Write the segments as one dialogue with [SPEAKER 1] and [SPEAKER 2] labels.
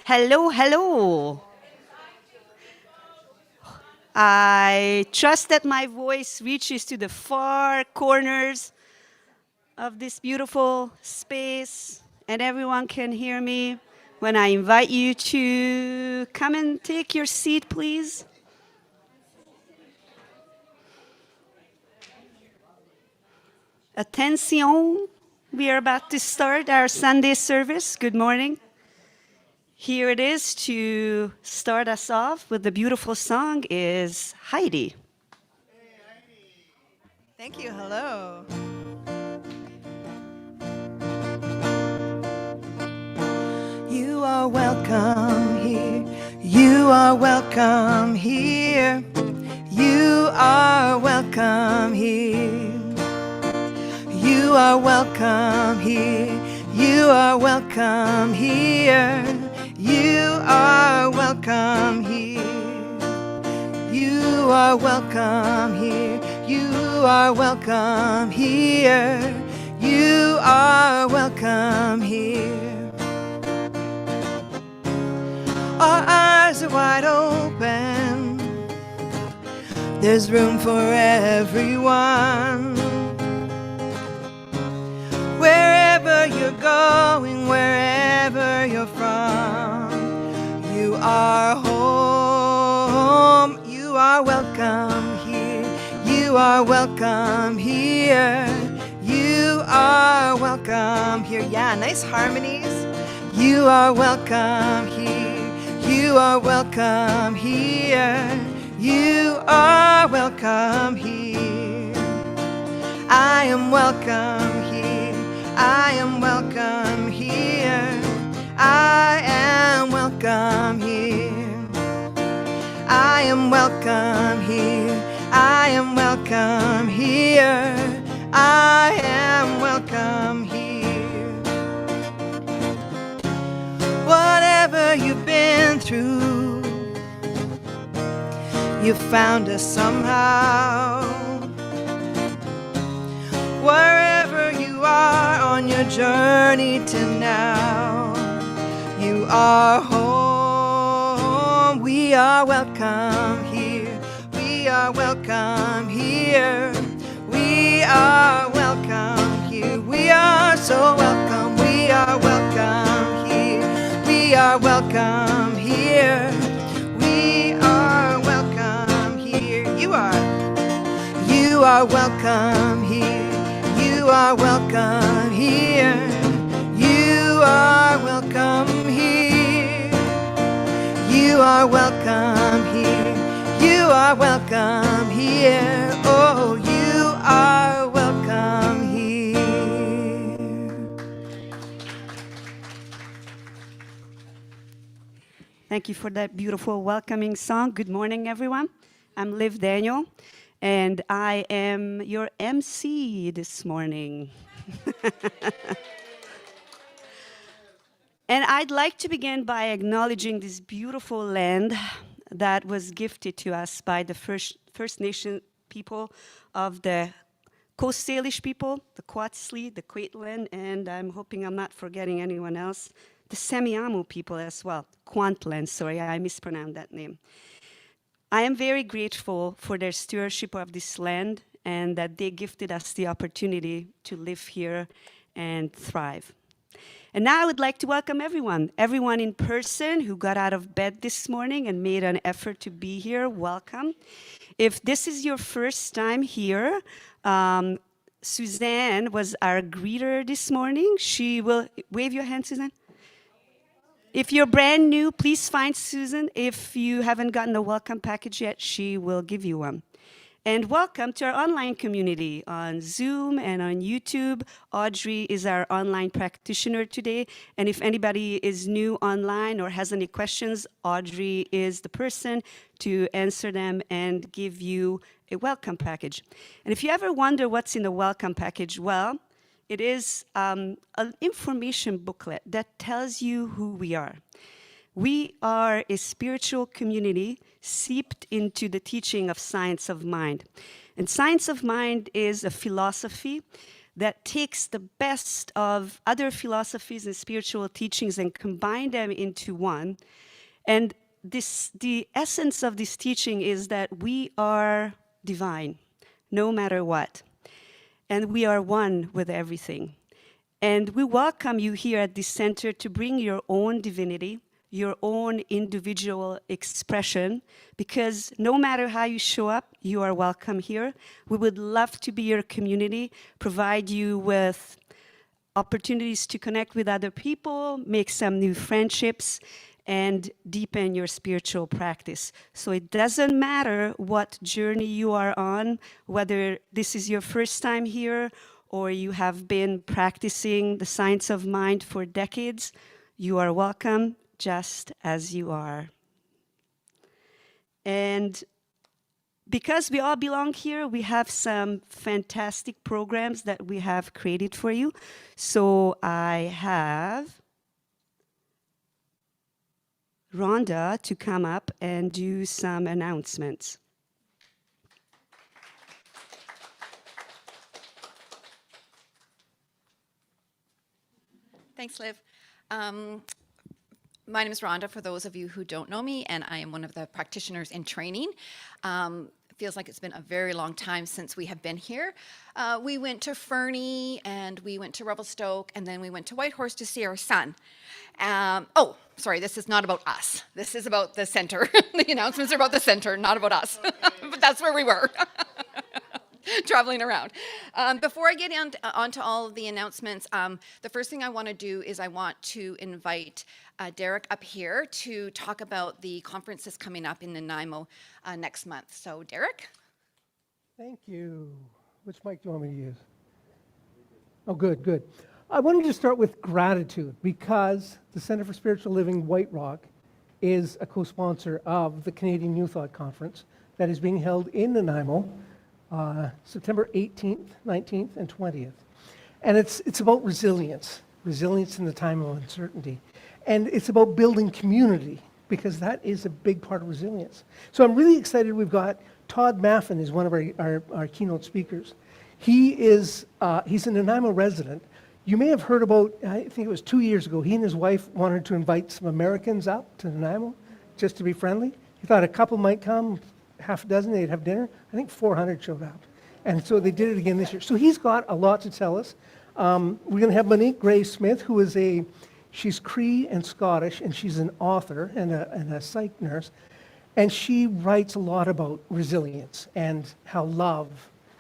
[SPEAKER 1] Hello, hello. I trust that my voice reaches to the far corners of this beautiful space and everyone can hear me when I invite you to come and take your seat, please. Attention, we are about to start our Sunday service. Good morning. Here it is to start us off with the beautiful song is Heidi.
[SPEAKER 2] Thank you. Hello. You are welcome here. You are welcome here. You are welcome here. You are welcome here. You are welcome here. You are welcome here. You are welcome here. You are welcome here. You are welcome here. Our eyes are wide open. There's room for everyone. Wherever you're going, wherever you're from, you are home. You are welcome here. You are welcome here. You are welcome here. Yeah, nice harmonies. You are welcome here. You are welcome here. You are welcome here. I am welcome here. I am welcome here. I am welcome here. I am welcome here. I am welcome here. I am welcome here. Whatever you've been through, you found us somehow. Wherever you are on your journey to now, you are home. We are welcome here. We are welcome here. We are welcome here. We are so welcome. We are welcome here. We are welcome here. We are welcome here. You are. You are welcome here. You are welcome here. You are welcome here. You are welcome here. You are welcome here. Oh, you are welcome here.
[SPEAKER 1] Thank you for that beautiful welcoming song. Good morning, everyone. I'm Liv Daniel, and I am your MC this morning. And I'd like to begin by acknowledging this beautiful land that was gifted to us by the First Nation people of the Coast Salish people, the Quetzalcoatl, the Queetlan, and I'm hoping I'm not forgetting anyone else, the Semiahmoo people as well, Kwantlen, sorry, I mispronounced that name. I am very grateful for their stewardship of this land and that they gifted us the opportunity to live here and thrive. And now I would like to welcome everyone in person who got out of bed this morning and made an effort to be here, welcome. If this is your first time here, Suzanne was our greeter this morning. She will, wave your hand, Suzanne. If you're brand new, please find Susan. If you haven't gotten a welcome package yet, she will give you one. And welcome to our online community on Zoom and on YouTube. Audrey is our online practitioner today. And if anybody is new online or has any questions, Audrey is the person to answer them and give you a welcome package. And if you ever wonder what's in the welcome package, well, it is an information booklet that tells you who we are. We are a spiritual community seeped into the teaching of science of mind. And science of mind is a philosophy that takes the best of other philosophies and spiritual teachings and combine them into one. And the essence of this teaching is that we are divine, no matter what. And we are one with everything. And we welcome you here at this center to bring your own divinity, your own individual expression, because no matter how you show up, you are welcome here. We would love to be your community, provide you with opportunities to connect with other people, make some new friendships, and deepen your spiritual practice. So it doesn't matter what journey you are on, whether this is your first time here or you have been practicing the science of mind for decades, you are welcome just as you are. And because we all belong here, we have some fantastic programs that we have created for you. So I have Rhonda to come up and do some announcements.
[SPEAKER 3] Thanks, Liv. My name is Rhonda, for those of you who don't know me, and I am one of the practitioners in training. It feels like it's been a very long time since we have been here. We went to Fernie, and we went to Revelstoke, and then we went to Whitehorse to see our son. Oh, sorry, this is not about us. This is about the center. The announcements are about the center, not about us. But that's where we were. Traveling around. Before I get onto all of the announcements, the first thing I want to do is I want to invite Derek up here to talk about the conference that's coming up in Nanaimo next month. So, Derek?
[SPEAKER 4] Thank you. Which mic do you want me to use? Oh, good, good. I wanted to start with gratitude because the Center for Spiritual Living White Rock is a co-sponsor of the Canadian New Thought Conference that is being held in Nanaimo September 18th, 19th, and 20th. And it's about resilience in the time of uncertainty. And it's about building community, because that is a big part of resilience. So I'm really excited. We've got Todd Maffin is one of our keynote speakers. He's a Nanaimo resident. You may have heard about, I think it was 2 years ago, he and his wife wanted to invite some Americans up to Nanaimo just to be friendly. He thought a couple might come, half a dozen, they'd have dinner. I think 400 showed up. And so they did it again this year. So he's got a lot to tell us. We're going to have Monique Gray-Smith, who is she's Cree and Scottish, and she's an author and a psych nurse. And she writes a lot about resilience and how love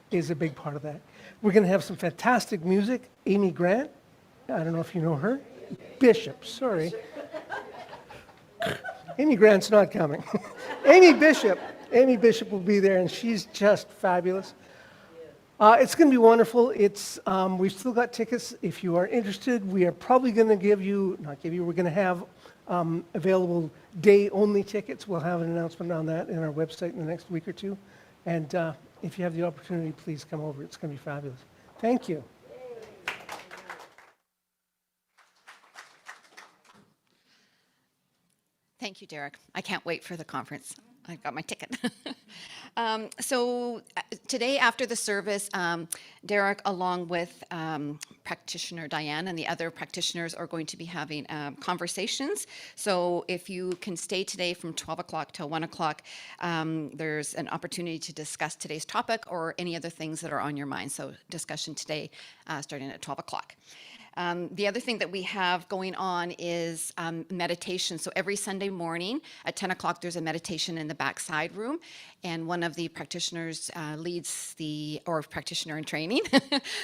[SPEAKER 4] is a big part of that. We're going to have some fantastic music. Amy Grant, I don't know if you know her. Bishop, sorry. Amy Grant's not coming. Amy Bishop will be there, and she's just fabulous. It's going to be wonderful. We've still got tickets. If you are interested, we are probably going to we're going to have available day-only tickets. We'll have an announcement on that in our website in the next week or two. And if you have the opportunity, please come over. It's going to be fabulous. Thank you.
[SPEAKER 3] Thank you, Derek. I can't wait for the conference. I got my ticket. So today after the service, Derek, along with practitioner Diane and the other practitioners, are going to be having conversations. So if you can stay today from 12 o'clock till 1 o'clock, there's an opportunity to discuss today's topic or any other things that are on your mind. So discussion today starting at 12 o'clock. The other thing that we have going on is meditation. So every Sunday morning at 10 o'clock, there's a meditation in the backside room. And one of the practitioners practitioner in training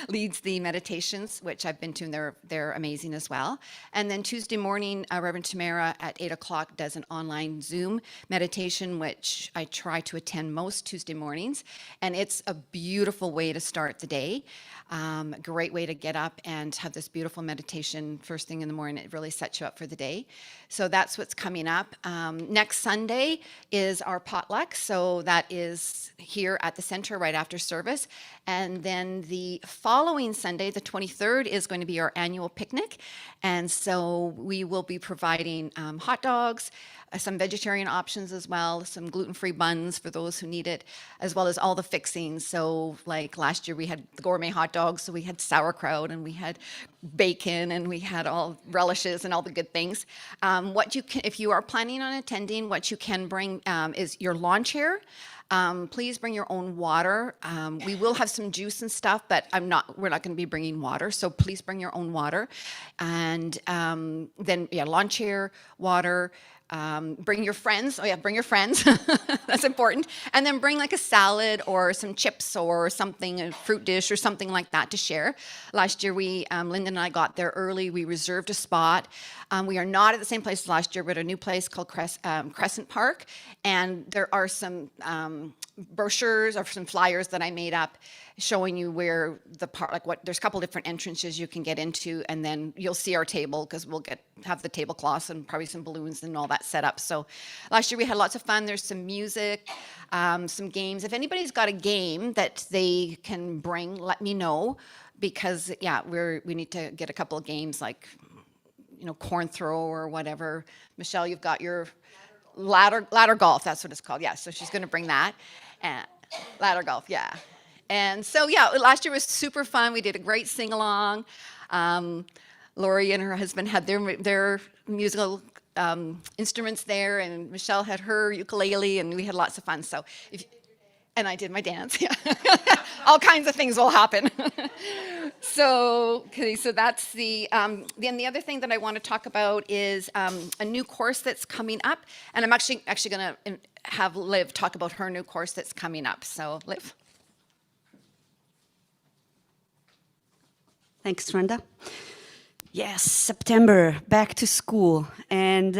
[SPEAKER 3] leads the meditations, which I've been to, and they're amazing as well. And then Tuesday morning, Reverend Tamara at 8 o'clock does an online Zoom meditation, which I try to attend most Tuesday mornings. And it's a beautiful way to start the day. Great way to get up and have this beautiful beautiful meditation first thing in the morning. It really sets you up for the day. So that's what's coming up. Next Sunday is our potluck. So that is here at the center right after service. And then the following Sunday, the 23rd, is going to be our annual picnic. And so we will be providing hot dogs, some vegetarian options as well, some gluten-free buns for those who need it, as well as all the fixings. So like last year we had the gourmet hot dogs, so we had sauerkraut and we had bacon and we had all relishes and all the good things. What you can, if you are planning on attending, what you can bring is your lawn chair. Please bring your own water. We will have some juice and stuff, but we're not going to be bringing water. So please bring your own water. And then, lawn chair, water. Bring your friends. Oh yeah, bring your friends. That's important. And then bring like a salad or some chips or something, a fruit dish or something like that to share. Last year, Linda and I got there early. We reserved a spot. We are not at the same place as last year, but a new place called Crescent Park. And there are some brochures or some flyers that I made up showing you where the part, there's a couple different entrances you can get into, and then you'll see our table because we'll have the tablecloths and probably some balloons and all that set up. So last year we had lots of fun. There's some music, some games. If anybody's got a game that they can bring, let me know, because we need to get a couple of games like, corn throw or whatever. Michelle, you've got your ladder golf. That's what it's called. Yeah, so she's going to bring that. Ladder golf, yeah. And so, last year was super fun. We did a great sing-along. Lori and her husband had their musical instruments there, and Michelle had her ukulele, and we had lots of fun. So, and I did my dance. Yeah, all kinds of things will happen. So that's the. Then the other thing that I want to talk about is a new course that's coming up, and I'm actually going to have Liv talk about her new course that's coming up. So, Liv.
[SPEAKER 1] Thanks, Rhonda. Yes, September, back to school. And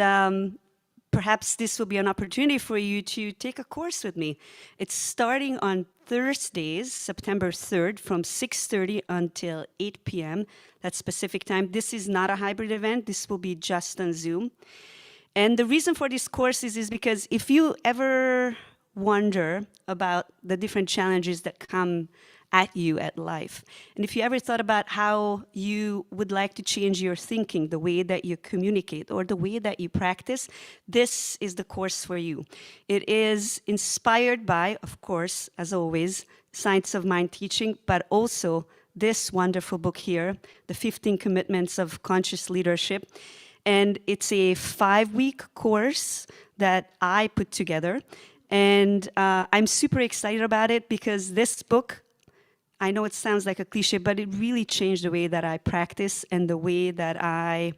[SPEAKER 1] perhaps this will be an opportunity for you to take a course with me. It's starting on Thursdays, September 3rd, from 6:30 until 8 p.m. That's Pacific time. This is not a hybrid event. This will be just on Zoom. And the reason for this course is because if you ever wonder about the different challenges that come at you at life, and if you ever thought about how you would like to change your thinking, the way that you communicate or the way that you practice, this is the course for you. It is inspired by, of course, as always, Science of Mind teaching, but also this wonderful book here, The 15 Commitments of Conscious Leadership. And it's a 5-week course that I put together. And I'm super excited about it because this book, I know it sounds like a cliche, but it really changed the way that I practice and the way that I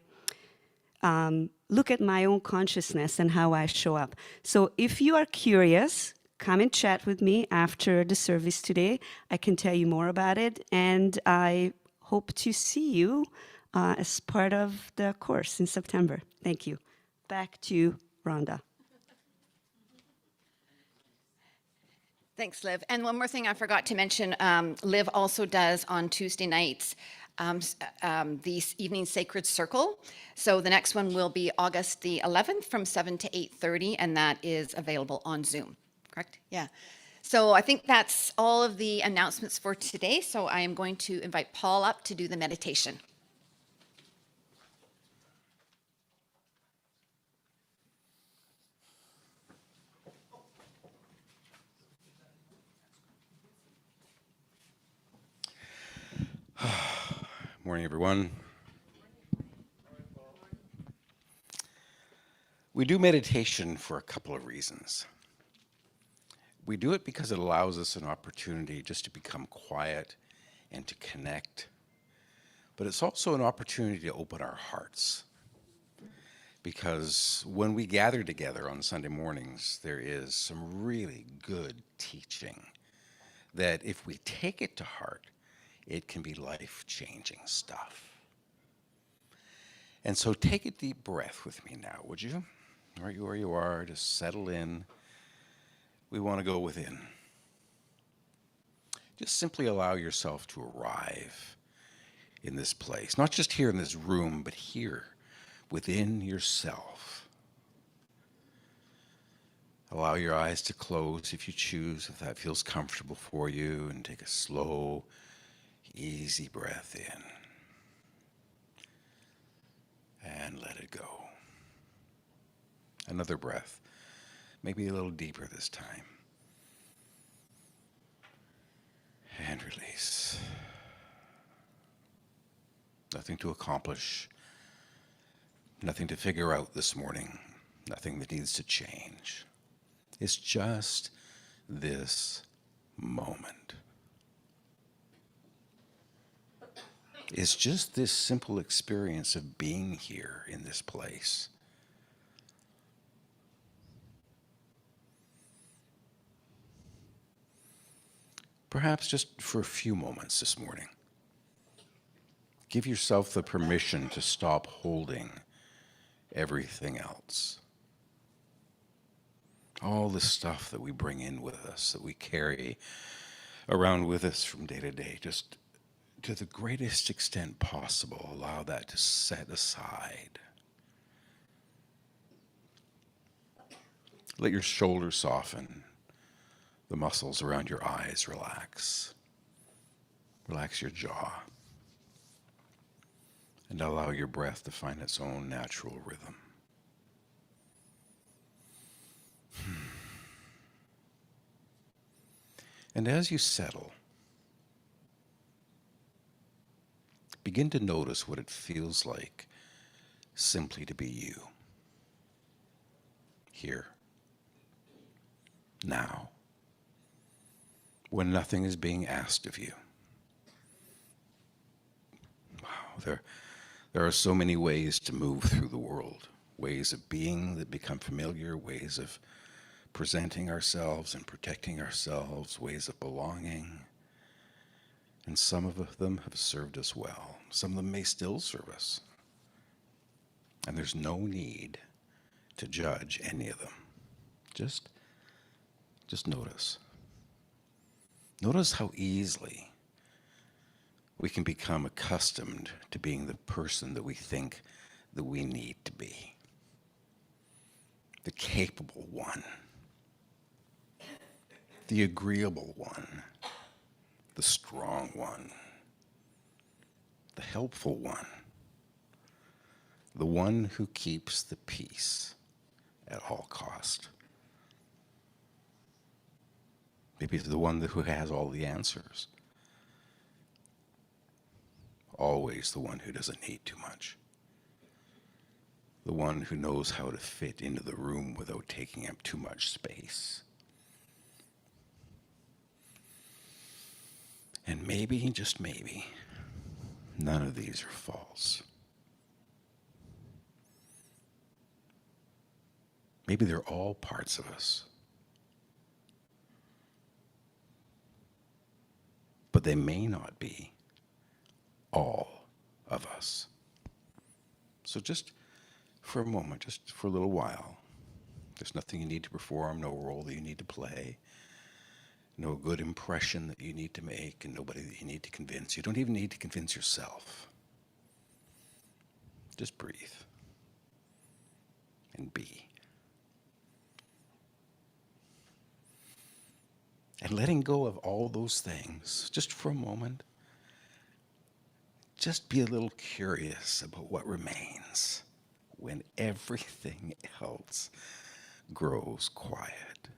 [SPEAKER 1] look at my own consciousness and how I show up. So if you are curious, come and chat with me after the service today. I can tell you more about it, and I hope to see you as part of the course in September. Thank you. Back to Rhonda.
[SPEAKER 3] Thanks, Liv. And one more thing I forgot to mention, Liv also does on Tuesday nights the evening sacred circle. So the next one will be August the 11th from 7 to 8:30, and that is available on Zoom, correct? Yeah. So I think that's all of the announcements for today. So I am going to invite Paul up to do the meditation.
[SPEAKER 5] Morning, everyone. We do meditation for a couple of reasons. We do it because it allows us an opportunity just to become quiet and to connect. But it's also an opportunity to open our hearts. Because when we gather together on Sunday mornings, there is some really good teaching that if we take it to heart, it can be life-changing stuff. And so take a deep breath with me now, would you? Right where you are, just settle in. We want to go within. Just simply allow yourself to arrive in this place, not just here in this room, but here within yourself. Allow your eyes to close if you choose, if that feels comfortable for you, and take a slow, easy breath in. And let it go. Another breath, maybe a little deeper this time. And release. Nothing to accomplish, nothing to figure out this morning, nothing that needs to change. It's just this moment. It's just this simple experience of being here in this place. Perhaps just for a few moments this morning, give yourself the permission to stop holding everything else. All the stuff that we bring in with us, that we carry around with us from day to day, just to the greatest extent possible, allow that to set aside. Let your shoulders soften. The muscles around your eyes relax. Relax your jaw. And allow your breath to find its own natural rhythm. And as you settle, begin to notice what it feels like simply to be you. Here. Now. When nothing is being asked of you. Wow, there are so many ways to move through the world. Ways of being that become familiar, ways of presenting ourselves and protecting ourselves, ways of belonging. And some of them have served us well. Some of them may still serve us. And there's no need to judge any of them. Just notice. Notice how easily we can become accustomed to being the person that we think that we need to be. The capable one. The agreeable one. The strong one. The helpful one. The one who keeps the peace at all cost. Maybe the one who has all the answers. Always the one who doesn't need too much. The one who knows how to fit into the room without taking up too much space. And maybe, just maybe, none of these are false. Maybe they're all parts of us. But they may not be all of us. So just for a moment, just for a little while, there's nothing you need to perform, no role that you need to play, no good impression that you need to make, and nobody that you need to convince. You don't even need to convince yourself. Just breathe and be. And letting go of all those things, just for a moment, just be a little curious about what remains when everything else grows quiet.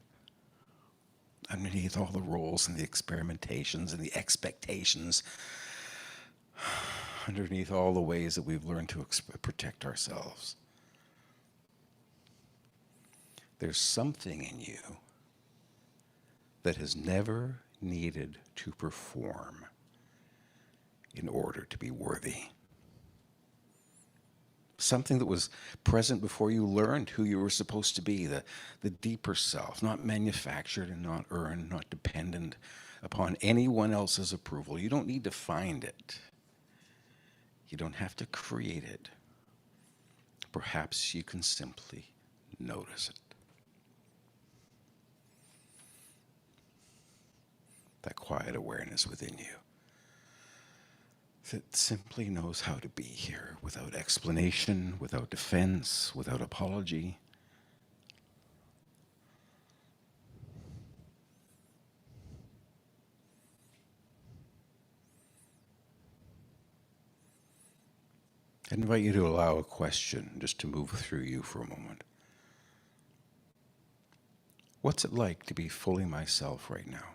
[SPEAKER 5] Underneath all the roles and the experimentations and the expectations, underneath all the ways that we've learned to protect ourselves, there's something in you that has never needed to perform in order to be worthy. Something that was present before you learned who you were supposed to be, the deeper self, not manufactured and not earned, not dependent upon anyone else's approval. You don't need to find it. You don't have to create it. Perhaps you can simply notice it. That quiet awareness within you. that simply knows how to be here without explanation, without defense, without apology. I invite you to allow a question just to move through you for a moment. What's it like to be fully myself right now?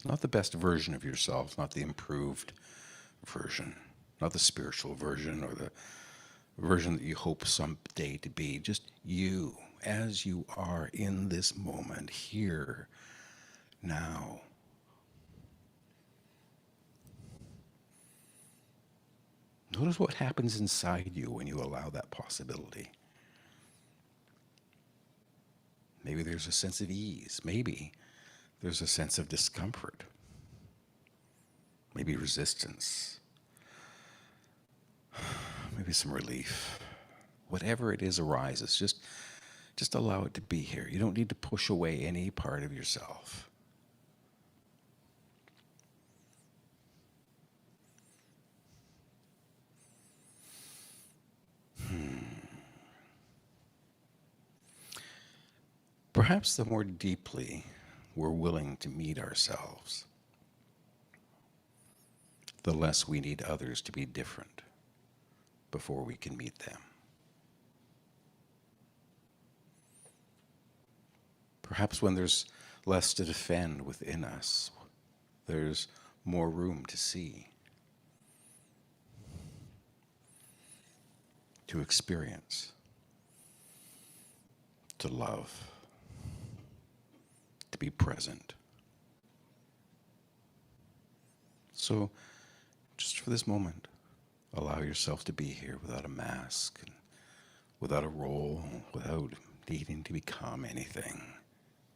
[SPEAKER 5] Not the best version of yourself, not the improved version, not the spiritual version or the version that you hope someday to be. Just you, as you are in this moment, here, now. Notice what happens inside you when you allow that possibility. Maybe there's a sense of ease. Maybe there's a sense of discomfort. Maybe resistance. Maybe some relief. Whatever it is arises, just allow it to be here. You don't need to push away any part of yourself. Perhaps the more deeply we're willing to meet ourselves, the less we need others to be different before we can meet them. Perhaps when there's less to defend within us, there's more room to see, to experience, to love, to be present. So, just for this moment, allow yourself to be here without a mask, and without a role, without needing to become anything.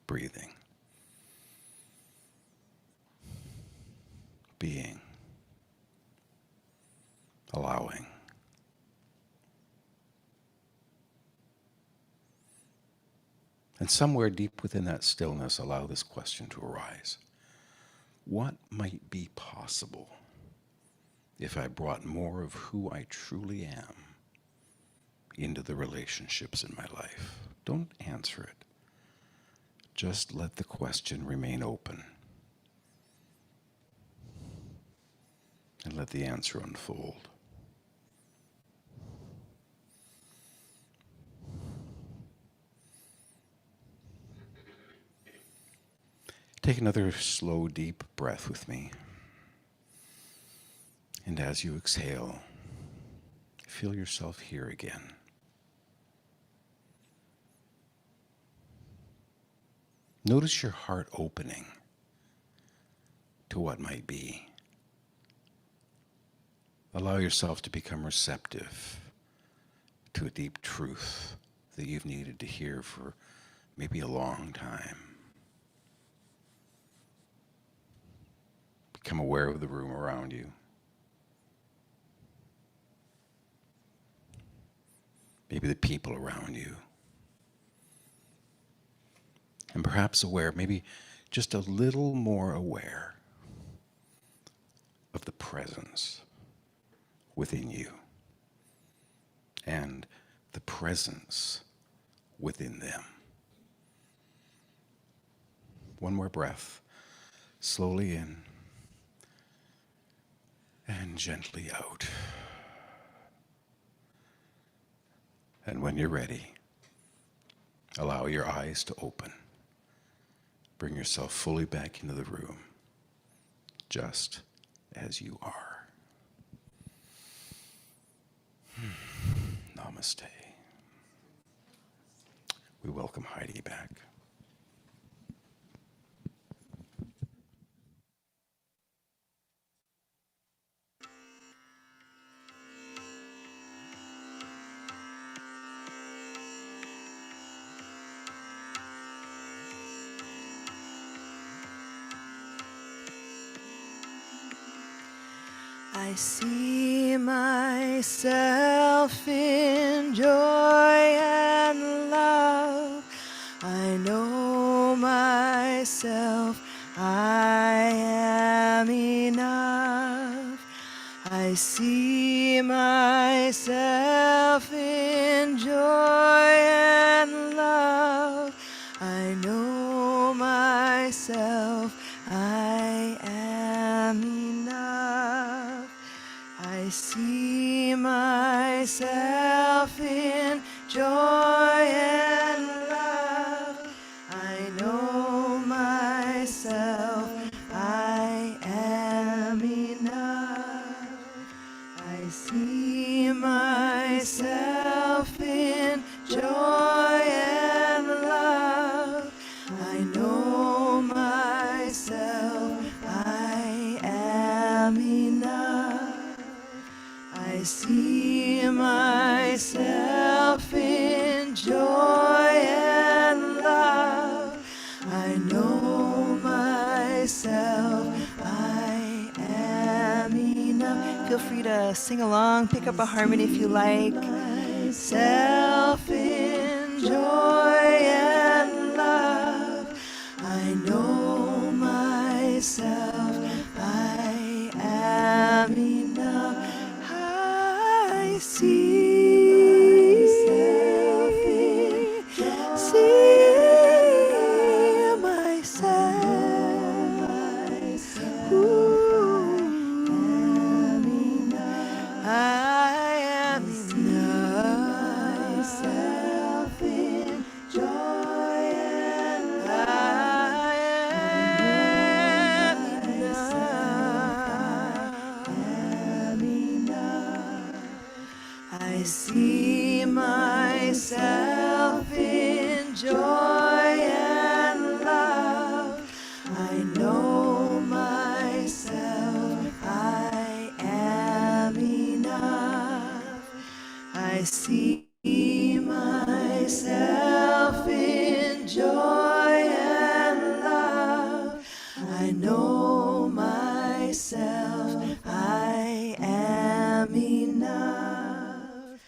[SPEAKER 5] Breathing. Being. Allowing. And somewhere deep within that stillness, allow this question to arise. What might be possible if I brought more of who I truly am into the relationships in my life? Don't answer it. Just let the question remain open. And let the answer unfold. Take another slow, deep breath with me. And as you exhale, feel yourself here again. Notice your heart opening to what might be. Allow yourself to become receptive to a deep truth that you've needed to hear for maybe a long time. Become aware of the room around you. Maybe the people around you. And perhaps aware, maybe just a little more aware of the presence within you and the presence within them. One more breath, slowly in and gently out. And when you're ready, allow your eyes to open. Bring yourself fully back into the room, just as you are. Namaste. We welcome Heidi back.
[SPEAKER 2] I see myself in joy and love. I know myself I am enough. I see myself in joy and love. I know myself. I am enough. I see myself in joy and love. I know myself. I am enough. I see myself in joy and love. I know myself. I am enough. I see myself in joy and love. I know myself. I am enough. Feel free to sing along, pick up a harmony if you like. Myself in joy and love. I know myself. I am enough. I see myself. Ooh. I am enough. In joy and I am enough. I see myself in joy and love. I know myself. I am enough. I see myself in joy and love. I know myself. I am enough.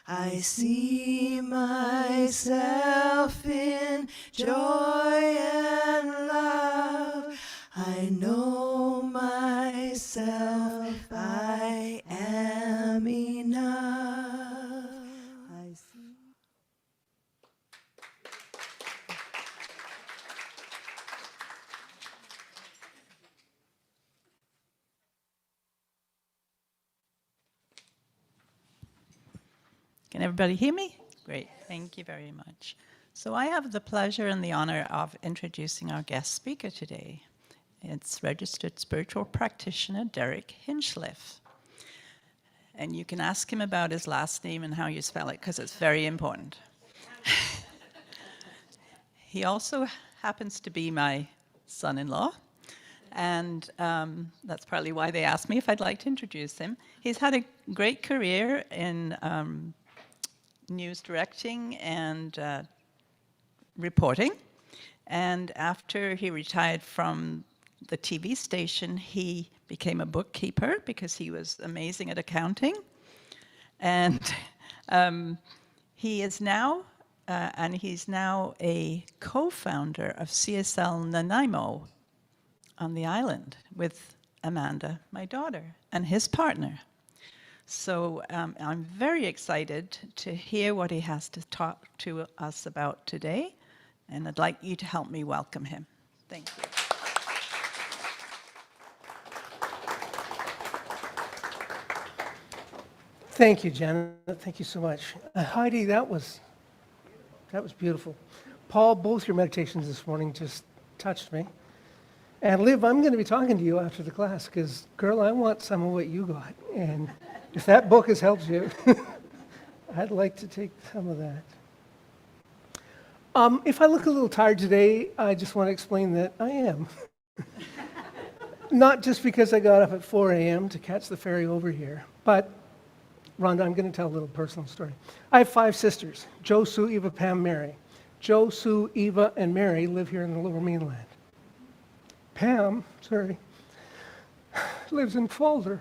[SPEAKER 2] I see myself in joy and love. I know myself. I am enough. I see.
[SPEAKER 6] Can everybody hear me? Great, thank you very much. So I have the pleasure and the honor of introducing our guest speaker today. It's registered spiritual practitioner Derek Hinchliffe. And you can ask him about his last name and how you spell it, because it's very important. He also happens to be my son-in-law, and that's partly why they asked me if I'd like to introduce him. He's had a great career in news directing and reporting. And after he retired from the TV station, he became a bookkeeper because he was amazing at accounting. And he's now a co-founder of CSL Nanaimo on the island with Amanda, my daughter, and his partner. So I'm very excited to hear what he has to talk to us about today, and I'd like you to help me welcome him. Thank you.
[SPEAKER 4] Thank you, Janet. Thank you so much. Heidi, that was beautiful. Paul, both your meditations this morning just touched me. And Liv, I'm going to be talking to you after the class because, girl, I want some of what you got. And if that book has helped you, I'd like to take some of that. If I look a little tired today, I just want to explain that I am. Not just because I got up at 4 a.m. to catch the ferry over here, but, Rhonda, I'm going to tell a little personal story. I have 5 sisters, Jo, Sue, Eva, Pam, Mary. Jo, Sue, Eva, and Mary live here in the Lower Mainland. Pam, lives in Falder,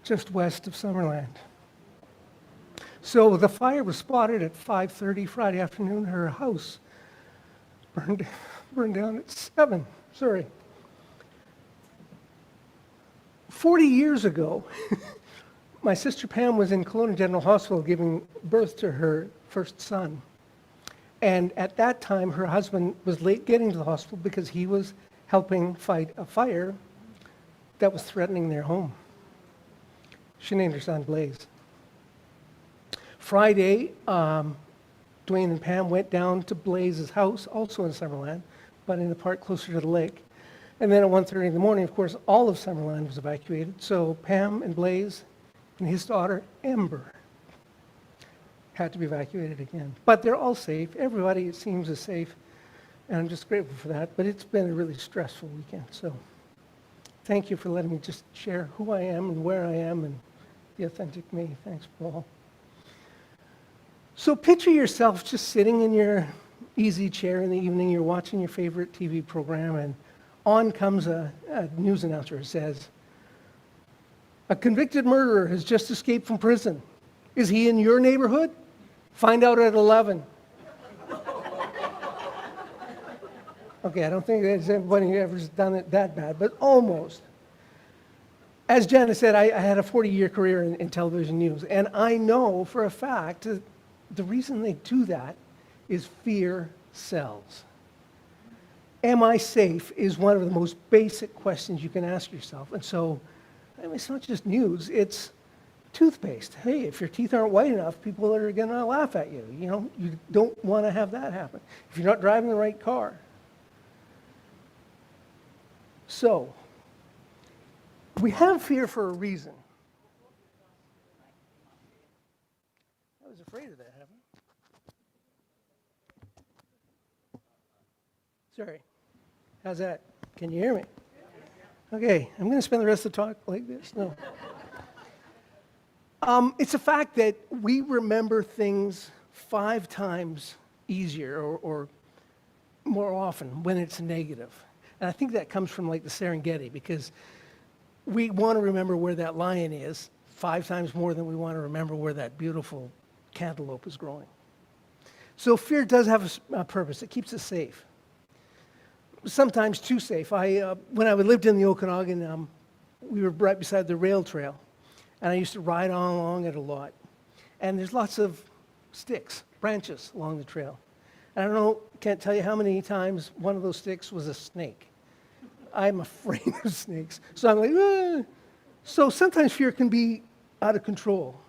[SPEAKER 4] just west of Summerland. So the fire was spotted at 5:30 Friday afternoon. Her house burned down at 7. Surrey. 40 years ago, my sister Pam was in Kelowna General Hospital giving birth to her first son. And at that time, her husband was late getting to the hospital because he was helping fight a fire that was threatening their home. She named her son Blaze. Friday, Dwayne and Pam went down to Blaze's house, also in Summerland, but in the part closer to the lake. And then at 1:30 in the morning, of course, all of Summerland was evacuated. So Pam and Blaze and his daughter, Ember, had to be evacuated again. But they're all safe. Everybody, it seems, is safe. And I'm just grateful for that. But it's been a really stressful weekend. So thank you for letting me just share who I am and where I am and the authentic me. Thanks, Paul. So picture yourself just sitting in your easy chair in the evening. You're watching your favorite TV program, and on comes a news announcer who says, "A convicted murderer has just escaped from prison. Is he in your neighborhood? Find out at 11. Okay, I don't think there's anybody ever's done it that bad, but almost. As Janice said, I had a 40-year career in television news, and I know for a fact that the reason they do that is fear sells. Am I safe is one of the most basic questions you can ask yourself. And so, I mean, it's not just news, it's toothpaste. Hey, if your teeth aren't white enough, people are going to laugh at you. You know, you don't want to have that happen. If you're not driving the right car. So, we have fear for a reason. I was afraid of that, haven't I? Sorry. How's that? Can you hear me? Okay, I'm going to spend the rest of the talk like this. No. It's a fact that we remember things 5 times easier or more often when it's negative. And I think that comes from like the Serengeti, because we want to remember where that lion is 5 times more than we want to remember where that beautiful cantaloupe is growing. So fear does have a purpose. It keeps us safe. Sometimes too safe. When I lived in the Okanagan, we were right beside the rail trail, and I used to ride on along it a lot. And there's lots of sticks, branches along the trail. And I don't know, can't tell you how many times one of those sticks was a snake. I'm afraid of snakes. So I'm like, ah. So sometimes fear can be out of control.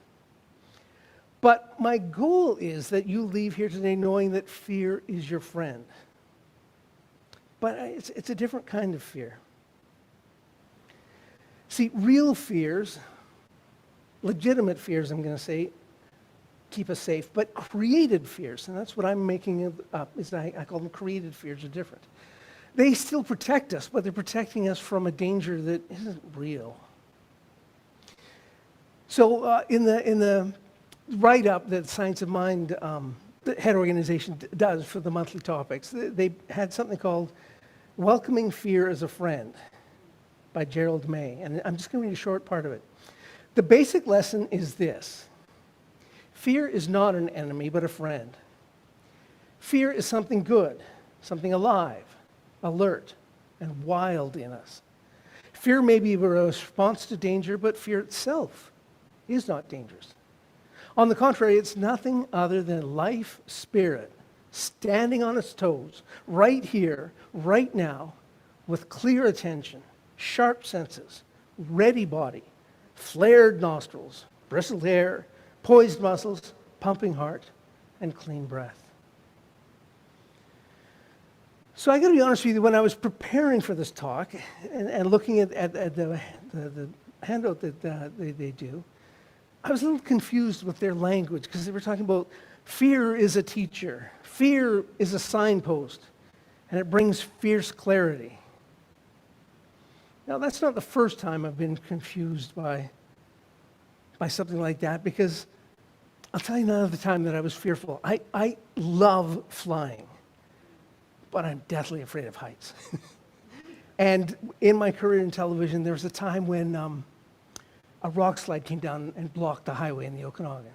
[SPEAKER 4] But my goal is that you leave here today knowing that fear is your friend. But it's a different kind of fear. See, real fears, legitimate fears, I'm going to say, keep us safe, but created fears, and that's what I'm making up, is I call them created fears, are different. They still protect us, but they're protecting us from a danger that isn't real. So in the write-up that Science of Mind, the head organization, does for the monthly topics, they had something called Welcoming Fear as a Friend by Gerald May, and I'm just going to read a short part of it. The basic lesson is this: fear is not an enemy, but a friend. Fear is something good, something alive, alert, and wild in us. Fear may be a response to danger, but fear itself is not dangerous. On the contrary, it's nothing other than life spirit standing on its toes, right here, right now, with clear attention, sharp senses, ready body, flared nostrils, bristled hair, poised muscles, pumping heart, and clean breath. So I got to be honest with you, when I was preparing for this talk and looking at the handout that they do, I was a little confused with their language, because they were talking about fear is a teacher, fear is a signpost, and it brings fierce clarity. Now, that's not the first time I've been confused by something like that, because I'll tell you another time that I was fearful. I love flying, but I'm deathly afraid of heights. And in my career in television, there was a time when a rock slide came down and blocked the highway in the Okanagan.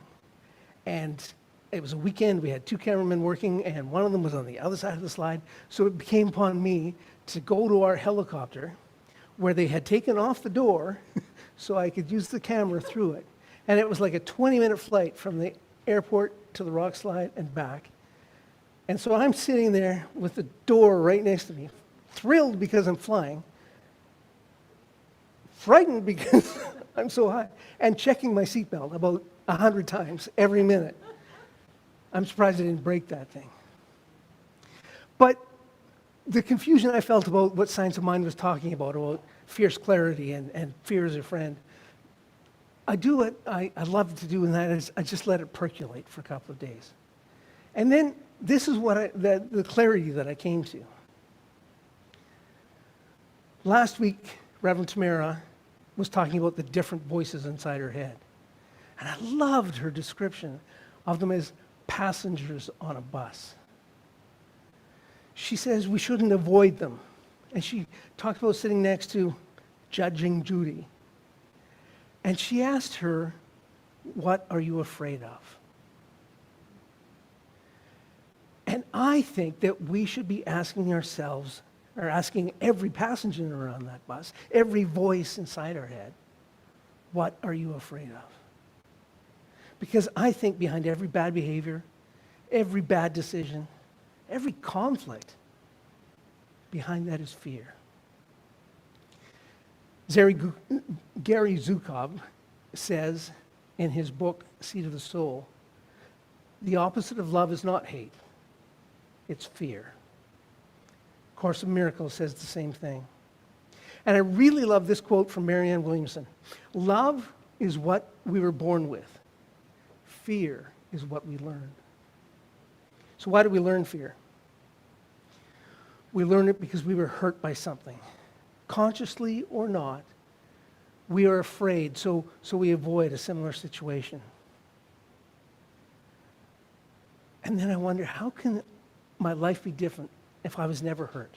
[SPEAKER 4] And it was a weekend, we had 2 cameramen working, and one of them was on the other side of the slide, so it became upon me to go to our helicopter, where they had taken off the door so I could use the camera through it. And it was like a 20-minute flight from the airport to the rock slide and back. And so I'm sitting there with the door right next to me, thrilled because I'm flying, frightened because I'm so high, and checking my seatbelt about 100 times every minute. I'm surprised I didn't break that thing. But the confusion I felt about what Science of Mind was talking about fierce clarity and fear as a friend, I do what I love to do, and that is I just let it percolate for a couple of days. And then this is what the clarity that I came to. Last week, Reverend Tamara was talking about the different voices inside her head. And I loved her description of them as passengers on a bus. She says we shouldn't avoid them. And she talked about sitting next to judging Judy. And she asked her, what are you afraid of? And I think that we should be asking ourselves, or asking every passenger around that bus, every voice inside our head, what are you afraid of? Because I think behind every bad behavior, every bad decision, every conflict, behind that is fear. Gary Zukov says in his book, Seed of the Soul, the opposite of love is not hate, it's fear. Course of Miracles says the same thing. And I really love this quote from Marianne Williamson. Love is what we were born with. Fear is what we learn. So why do we learn fear? We learn it because we were hurt by something. Consciously or not, we are afraid, so we avoid a similar situation. And then I wonder, how can my life be different if I was never hurt?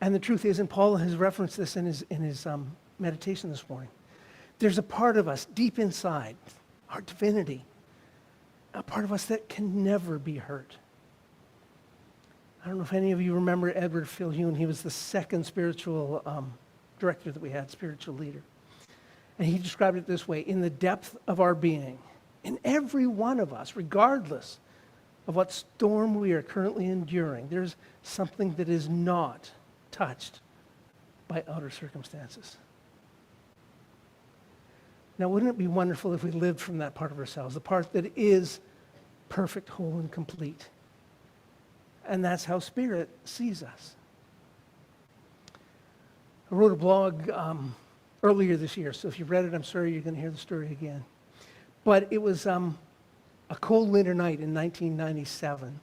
[SPEAKER 4] And the truth is, and Paul has referenced this in his meditation this morning, there's a part of us deep inside, our divinity, a part of us that can never be hurt. I don't know if any of you remember Edward Philhune. He was the second spiritual director that we had, spiritual leader. And he described it this way: in the depth of our being, in every one of us, regardless of what storm we are currently enduring, there's something that is not touched by outer circumstances. Now, wouldn't it be wonderful if we lived from that part of ourselves, the part that is perfect, whole, and complete? And that's how Spirit sees us. I wrote a blog earlier this year, so if you've read it, I'm sorry you're going to hear the story again. But it was a cold winter night in 1997,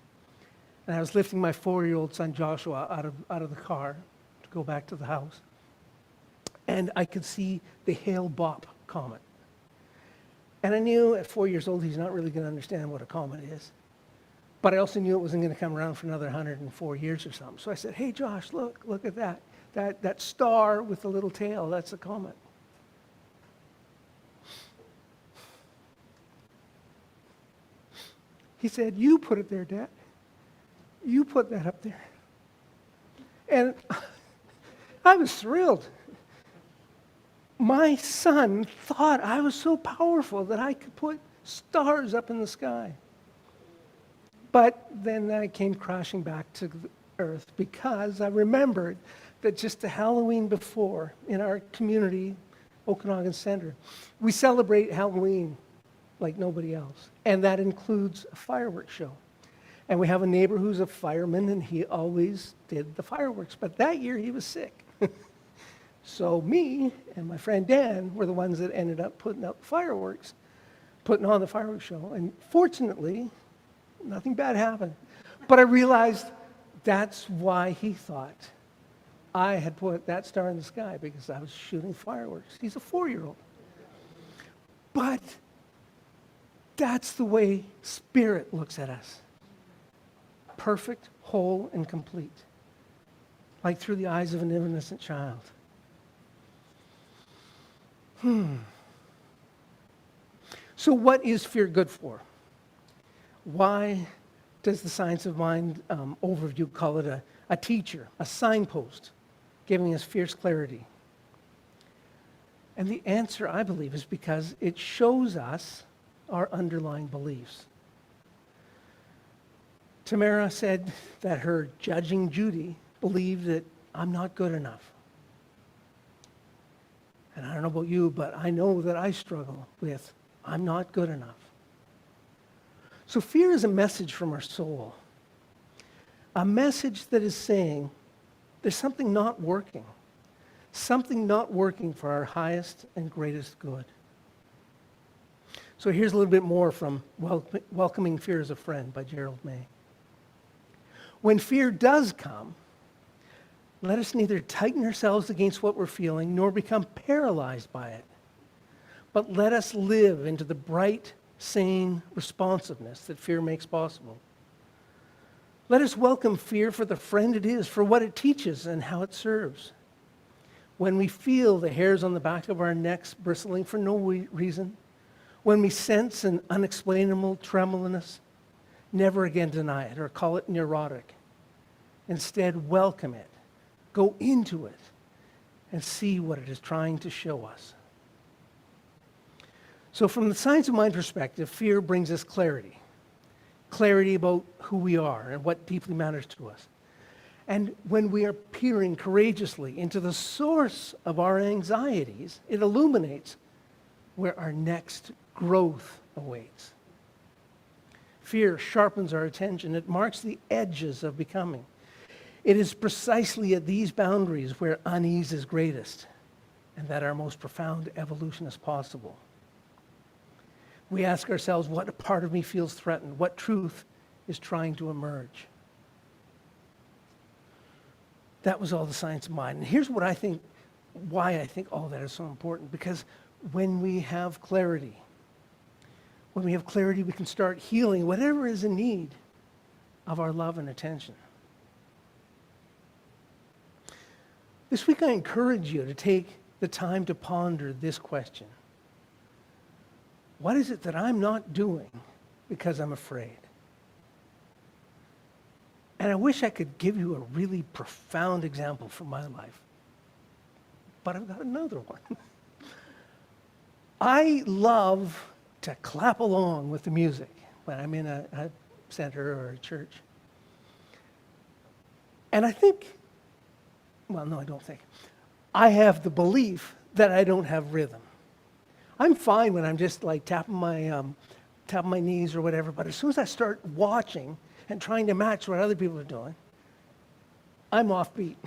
[SPEAKER 4] and I was lifting my 4-year-old son Joshua out of the car to go back to the house, and I could see the Hale-Bopp comet. And I knew at 4 years old he's not really going to understand what a comet is, but I also knew it wasn't going to come around for another 104 years or something. So I said, "Hey Josh, look at that. That star with the little tail, that's a comet." He said, "You put it there, Dad. You put that up there." And I was thrilled. My son thought I was so powerful that I could put stars up in the sky. But then I came crashing back to the earth because I remembered that just the Halloween before in our community, Okanagan Center, we celebrate Halloween like nobody else. And that includes a fireworks show. And we have a neighbor who's a fireman, and he always did the fireworks. But that year he was sick. So me and my friend Dan were the ones that ended up putting on the fireworks show. And fortunately, nothing bad happened. But I realized that's why he thought I had put that star in the sky, because I was shooting fireworks. He's a 4-year-old. But that's the way Spirit looks at us. Perfect, whole, and complete. Like through the eyes of an innocent child. So what is fear good for? Why does the Science of Mind overview call it a teacher, a signpost, giving us fierce clarity? And the answer, I believe, is because it shows us our underlying beliefs. Tamara said that her judging Judy believed that I'm not good enough. And I don't know about you, but I know that I struggle with I'm not good enough. So fear is a message from our soul. A message that is saying there's something not working. Something not working for our highest and greatest good. So here's a little bit more from Welcoming Fear as a Friend by Gerald May. When fear does come, let us neither tighten ourselves against what we're feeling nor become paralyzed by it, but let us live into the bright, sane responsiveness that fear makes possible. Let us welcome fear for the friend it is, for what it teaches and how it serves. When we feel the hairs on the back of our necks bristling for no reason, when we sense an unexplainable tremulousness, never again deny it or call it neurotic. Instead, welcome it, go into it, and see what it is trying to show us. So from the Science of Mind perspective, fear brings us clarity. Clarity about who we are and what deeply matters to us. And when we are peering courageously into the source of our anxieties, it illuminates where our next growth awaits. Fear sharpens our attention. It marks the edges of becoming. It is precisely at these boundaries where unease is greatest and that our most profound evolution is possible. We ask ourselves, what part of me feels threatened? What truth is trying to emerge? That was all the Science of Mind. And here's what I think, why I think all that is so important. Because when we have clarity, we can start healing whatever is in need of our love and attention. This week I encourage you to take the time to ponder this question. What is it that I'm not doing because I'm afraid? And I wish I could give you a really profound example from my life, but I've got another one. I love to clap along with the music when I'm in a center or a church. And I think, well, no, I don't think. I have the belief that I don't have rhythm. I'm fine when I'm just like tapping my knees or whatever, but as soon as I start watching and trying to match what other people are doing, I'm offbeat.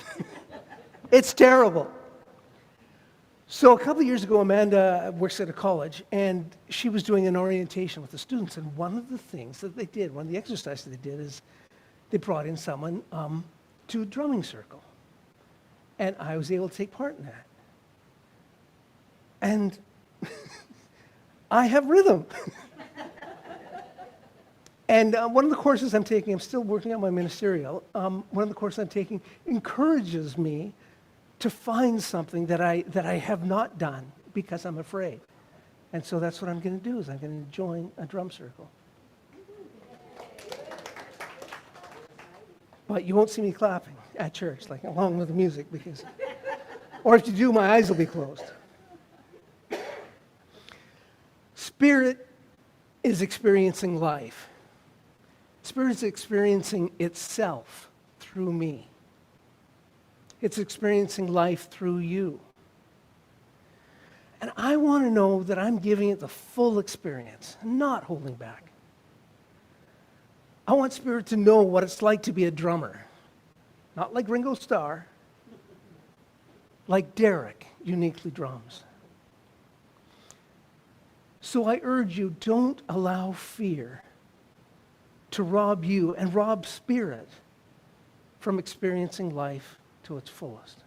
[SPEAKER 4] It's terrible. So a couple of years ago, Amanda works at a college, and she was doing an orientation with the students, and one of the things that they did, one of the exercises they did is they brought in someone to a drumming circle. And I was able to take part in that. And I have rhythm. And one of the courses I'm taking, I'm still working on my ministerial, one of the courses I'm taking encourages me to find something that I have not done because I'm afraid. And so that's what I'm going to do, is I'm going to join a drum circle. But you won't see me clapping at church, like along with the music, because, or if you do, my eyes will be closed. Spirit is experiencing life. Spirit is experiencing itself through me. It's experiencing life through you. And I want to know that I'm giving it the full experience, not holding back. I want Spirit to know what it's like to be a drummer. Not like Ringo Starr, like Derek uniquely drums. So I urge you, don't allow fear to rob you and rob Spirit from experiencing life to its fullest.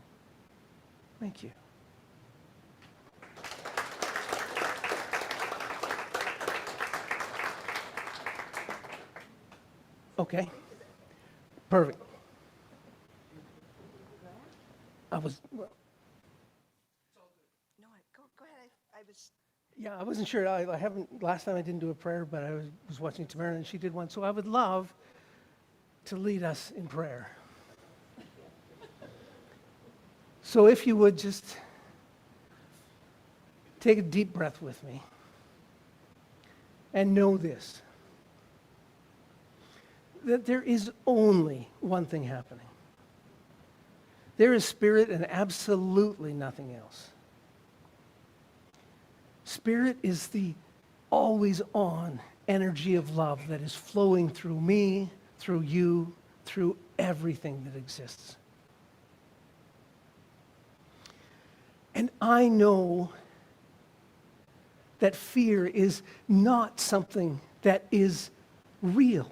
[SPEAKER 4] Thank you. Okay. Perfect. I was... Well,
[SPEAKER 2] No, go ahead. I was
[SPEAKER 4] Yeah, I wasn't sure. I haven't, last time I didn't do a prayer, but I was watching Tamara and she did one. So I would love to lead us in prayer. So if you would just take a deep breath with me and know this, that there is only one thing happening. There is spirit and absolutely nothing else. Spirit is the always on energy of love that is flowing through me, through you, through everything that exists. And I know that fear is not something that is real.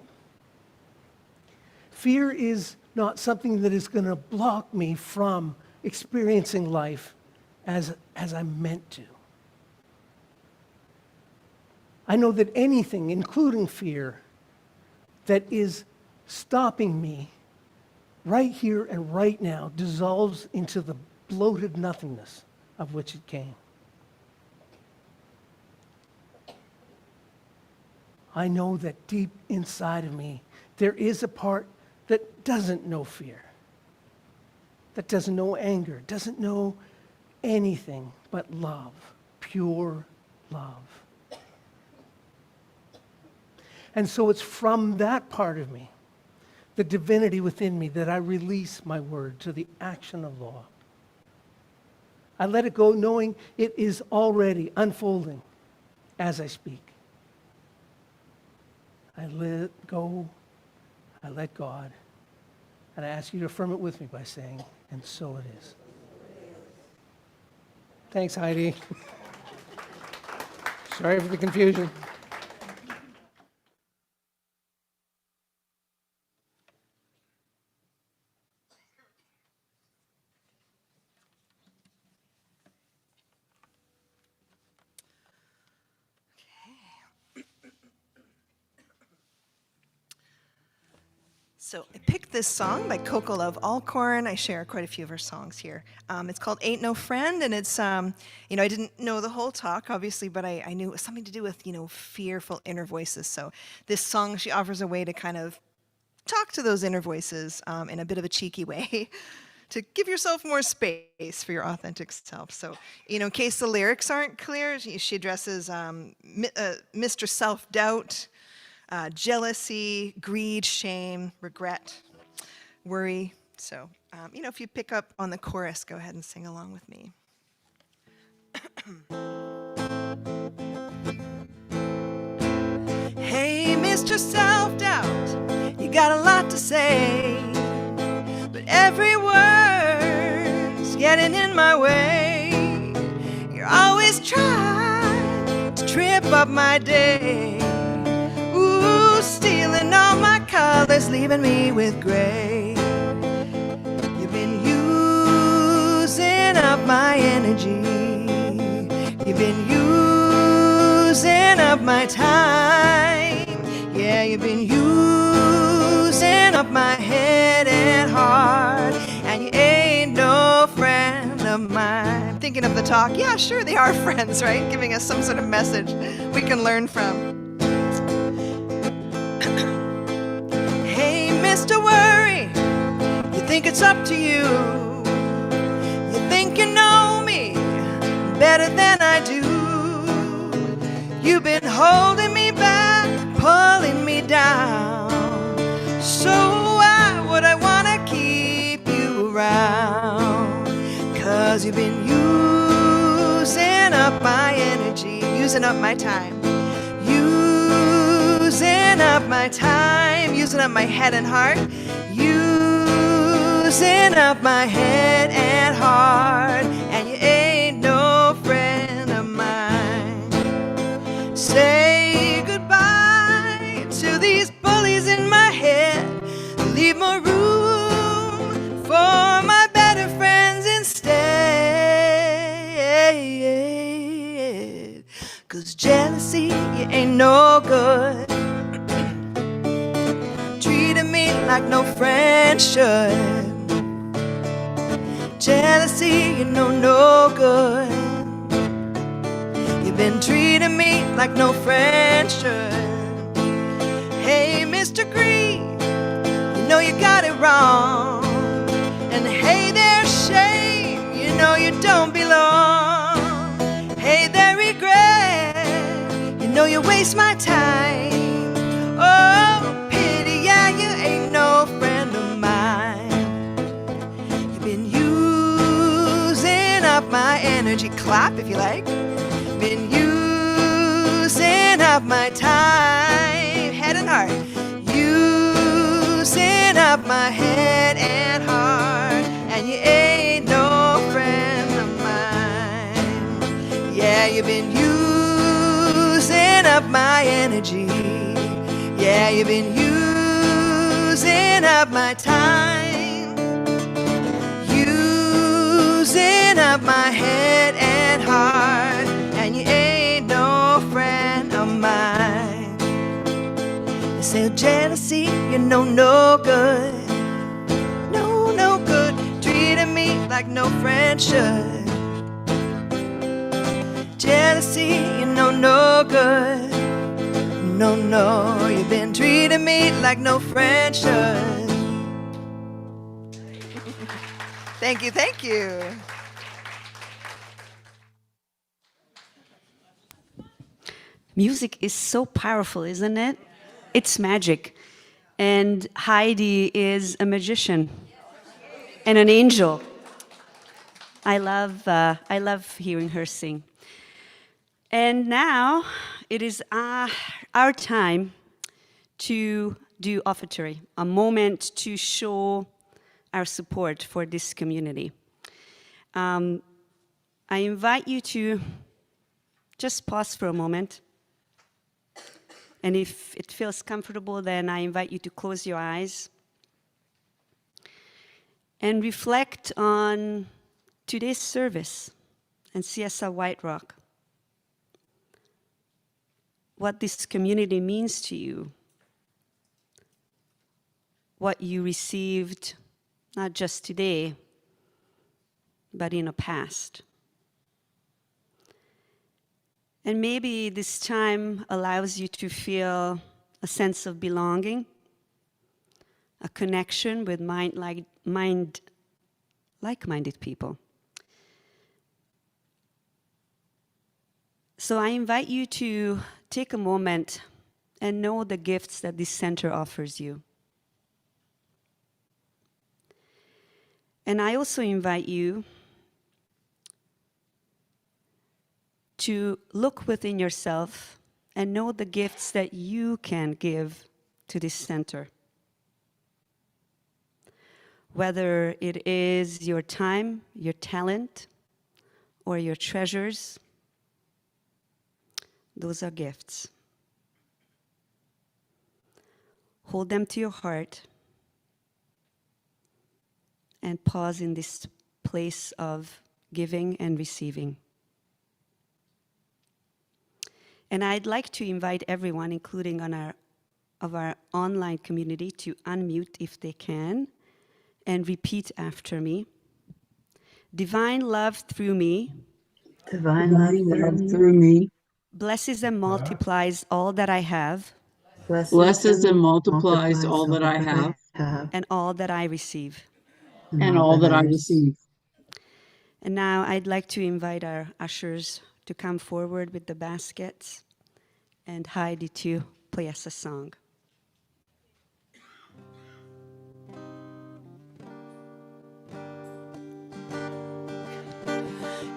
[SPEAKER 4] Fear is not something that is going to block me from experiencing life as I'm meant to. I know that anything, including fear, that is stopping me right here and right now dissolves into the bloated nothingness of which it came. I know that deep inside of me, there is a part that doesn't know fear, that doesn't know anger, doesn't know anything but love, pure love. And so it's from that part of me, the divinity within me, that I release my word to the action of law. I let it go knowing it is already unfolding as I speak. I let go, I let God, and I ask you to affirm it with me by saying, and so it is. Thanks, Heidi. Sorry for the confusion.
[SPEAKER 2] So I picked this song by Coco Love Alcorn. I share quite a few of her songs here. It's called Ain't No Friend, and it's, I didn't know the whole talk, obviously, but I knew it was something to do with, fearful inner voices. So this song, she offers a way to kind of talk to those inner voices in a bit of a cheeky way to give yourself more space for your authentic self. So, in case the lyrics aren't clear, she addresses Mr. Self-Doubt, jealousy, greed, shame, regret, worry. So, if you pick up on the chorus, go ahead and sing along with me. Hey, Mr. Self-Doubt, you got a lot to say, but every word's getting in my way. You're always trying to trip up my day. Stealing all my colors, leaving me with gray. You've been using up my energy. You've been using up my time. Yeah, you've been using up my head and heart. And you ain't no friend of mine. Thinking of the talk, yeah, sure, they are friends, right? Giving us some sort of message we can learn from. Mr. Worry, you think it's up to you. You think you know me better than I do. You've been holding me back, pulling me down. So why would I want to keep you around? 'Cause you've been using up my energy, using up my time. Using up my time, using up my head and heart, using up my head and heart, and you ain't no friend of mine. Say goodbye to these bullies in my head, leave more room for my better friends instead. 'Cause jealousy, you ain't no good. Treating me like no friend should. Jealousy, you know no good. You've been treating me like no friend should. Hey, Mr. Green, you know you got it wrong. And hey there, shame, you know you don't belong. Hey there, regret, you know you waste my time. Oh, pity, yeah, you ain't no friend of mine. You've been using up my energy. Clap if you like. Been using up my time, head and heart. Using up my head and heart, and you ain't no friend of mine. Yeah, you've been using up my energy. Yeah, you've been using up my time. Using up my head and heart, and you ain't no friend of mine. They say jealousy, you know, no good. No, no good. Treating me like no friend should. Jealousy, you know, no good. No, no, you've been treating me like no friend should. Thank you, thank you.
[SPEAKER 1] Music is so powerful, isn't it? It's magic. And Heidi is a magician and an angel. I love hearing her sing. And now it is our time to do offertory, a moment to show our support for this community. I invite you to just pause for a moment. And if it feels comfortable, then I invite you to close your eyes and reflect on today's service and CSL White Rock. What this community means to you. What you received, not just today, but in the past. And maybe this time allows you to feel a sense of belonging, a connection with like-minded people. So I invite you to take a moment and know the gifts that this center offers you. And I also invite you to look within yourself and know the gifts that you can give to this center. Whether it is your time, your talent, or your treasures, those are gifts. Hold them to your heart and pause in this place of giving and receiving. And I'd like to invite everyone, including our online community, to unmute if they can and repeat after me. Divine love through me
[SPEAKER 7] Divine love through me
[SPEAKER 1] blesses and multiplies all that I have
[SPEAKER 7] blesses and multiplies all that I have
[SPEAKER 1] and all that I receive.
[SPEAKER 7] and all that I receive.
[SPEAKER 1] And now I'd like to invite our ushers to come forward with the baskets and Heidi to play us a song.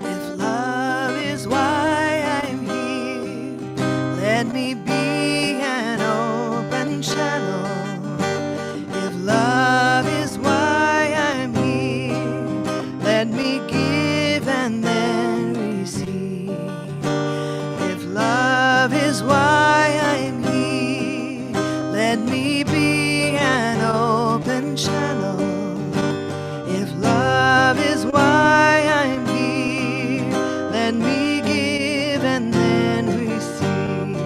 [SPEAKER 2] If love is why I'm here, let me be an open channel. If love is why I'm here, let me give and then receive. If love is why I'm here, let me be an open channel. If love is why I'm here, let me give and then receive.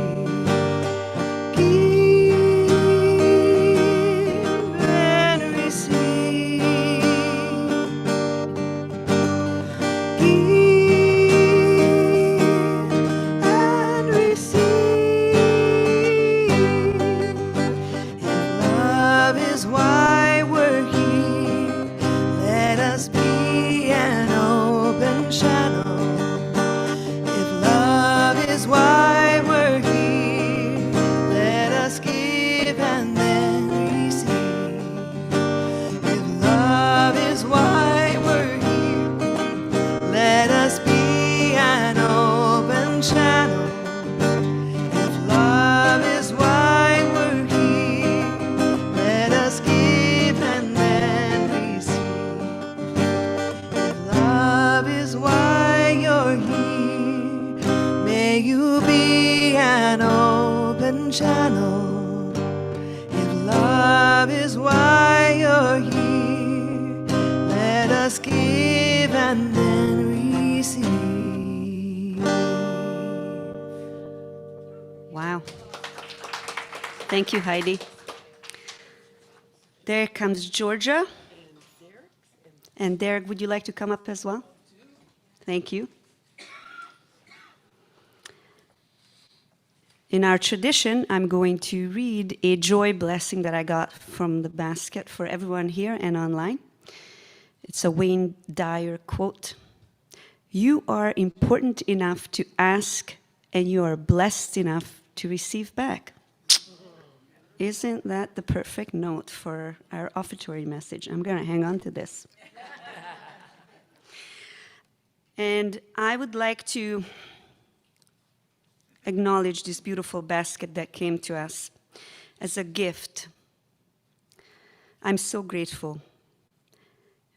[SPEAKER 2] Give and receive. Give be an open channel. If love is why you're here, let us give and then receive.
[SPEAKER 1] Wow. Thank you, Heidi. There comes Georgia. And Derek, would you like to come up as well? Thank you. In our tradition, I'm going to read a joy blessing that I got from the basket for everyone here and online. It's a Wayne Dyer quote. You are important enough to ask, and you are blessed enough to receive back. Isn't that the perfect note for our offertory message? I'm going to hang on to this. And I would like to acknowledge this beautiful basket that came to us as a gift. I'm so grateful.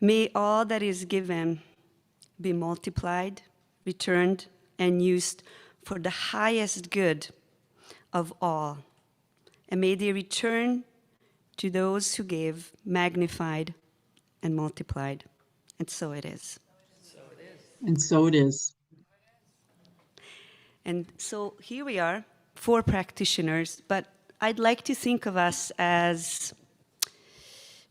[SPEAKER 1] May all that is given be multiplied, returned, and used for the highest good of all. And may they return to those who gave, magnified, and multiplied. And so it is.
[SPEAKER 7] And so it is.
[SPEAKER 1] And so here we are, 4 practitioners, but I'd like to think of us as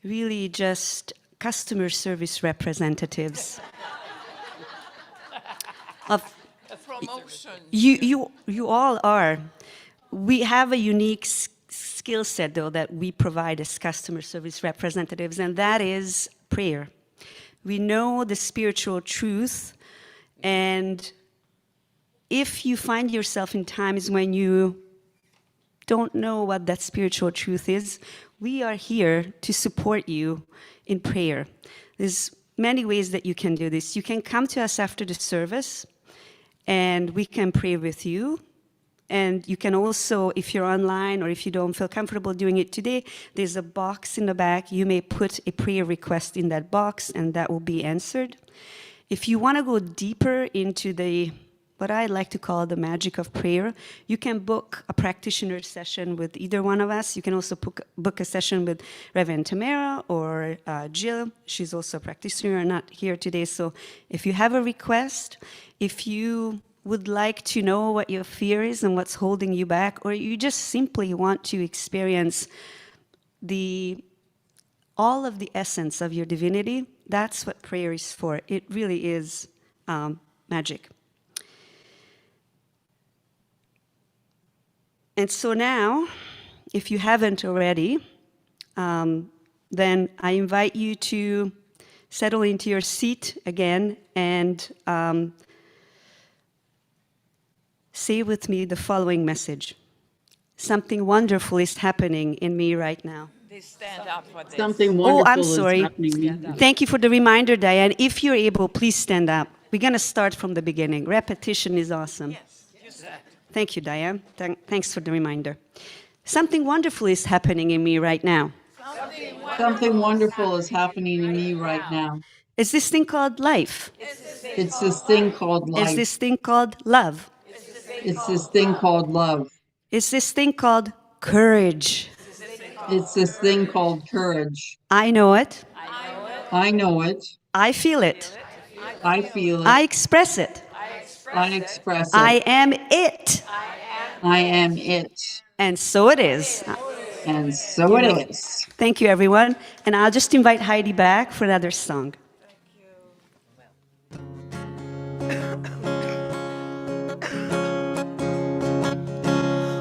[SPEAKER 1] really just customer service representatives. Of
[SPEAKER 6] Promotion.
[SPEAKER 1] you all are. We have a unique skill set, though, that we provide as customer service representatives, and that is prayer. We know the spiritual truth, and if you find yourself in times when you don't know what that spiritual truth is, we are here to support you in prayer. There's many ways that you can do this. You can come to us after the service, and we can pray with you. And you can also, if you're online or if you don't feel comfortable doing it today, there's a box in the back. You may put a prayer request in that box, and that will be answered. If you want to go deeper into what I like to call the magic of prayer, you can book a practitioner session with either one of us. You can also book a session with Reverend Tamara or Jill. She's also a practitioner, not here today. So if you have a request, if you would like to know what your fear is and what's holding you back, or you just simply want to experience all of the essence of your divinity, that's what prayer is for. It really is magic. And so now, if you haven't already, then I invite you to settle into your seat again and say with me the following message. Something wonderful is happening in me right now.
[SPEAKER 6] They stand up for this.
[SPEAKER 7] Something wonderful
[SPEAKER 1] I'm sorry.
[SPEAKER 7] is happening.
[SPEAKER 1] Thank you for the reminder, Diane. If you're able, please stand up. We're going to start from the beginning. Repetition is awesome.
[SPEAKER 6] Yes, you said.
[SPEAKER 1] Thank you, Diane. Thanks for the reminder. Something wonderful is happening in me right now.
[SPEAKER 7] Something wonderful is happening in me right now.
[SPEAKER 1] It's this thing called life.
[SPEAKER 7] It's this thing called
[SPEAKER 1] It's
[SPEAKER 7] life.
[SPEAKER 1] this thing called love.
[SPEAKER 7] It's this thing called love.
[SPEAKER 1] It's this thing called courage.
[SPEAKER 7] It's this thing called courage.
[SPEAKER 1] I know it.
[SPEAKER 7] I know it.
[SPEAKER 1] I feel it.
[SPEAKER 7] I feel it.
[SPEAKER 1] I express it.
[SPEAKER 7] I express it.
[SPEAKER 1] I am it.
[SPEAKER 7] I am it.
[SPEAKER 1] And so it is.
[SPEAKER 7] And so it is.
[SPEAKER 1] Thank you, everyone. And I'll just invite Heidi back for another song.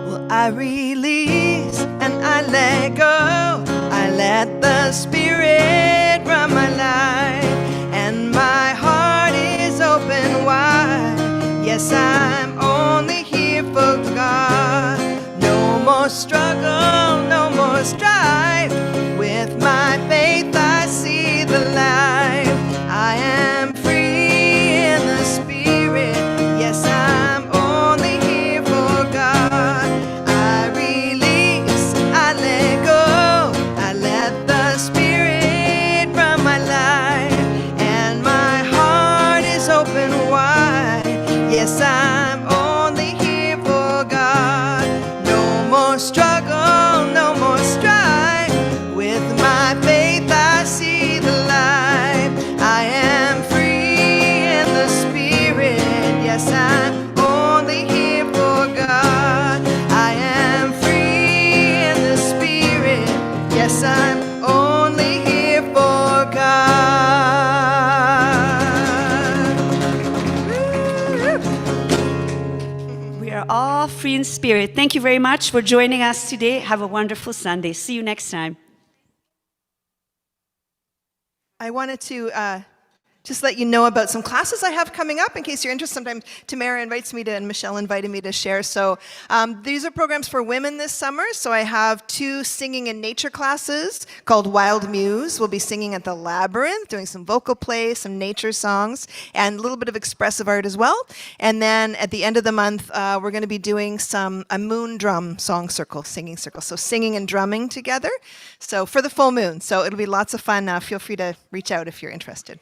[SPEAKER 2] Well, I release and I let go. I let the Spirit run my life, and my heart is open wide. Yes, I'm only here for God. No more struggle, no more strife. With my faith, I see the light. I am free in the Spirit. Yes, I'm only here for God. I release, I let go. I let the Spirit run my life, and my heart is open wide. Yes, I'm only here for God.
[SPEAKER 1] all free in spirit. Thank you very much for joining us today. Have a wonderful Sunday. See you next time.
[SPEAKER 2] I wanted to just let you know about some classes I have coming up in case you're interested. Sometimes Tamara invites me to, and Michelle invited me to share. So these are programs for women this summer. So I have 2 singing and nature classes called Wild Muse. We'll be singing at the Labyrinth, doing some vocal play, some nature songs, and a little bit of expressive art as well. And then at the end of the month, we're going to be doing a moon drum song circle, singing circle. So singing and drumming together. So for the full moon. So it'll be lots of fun. Feel free to reach out if you're interested.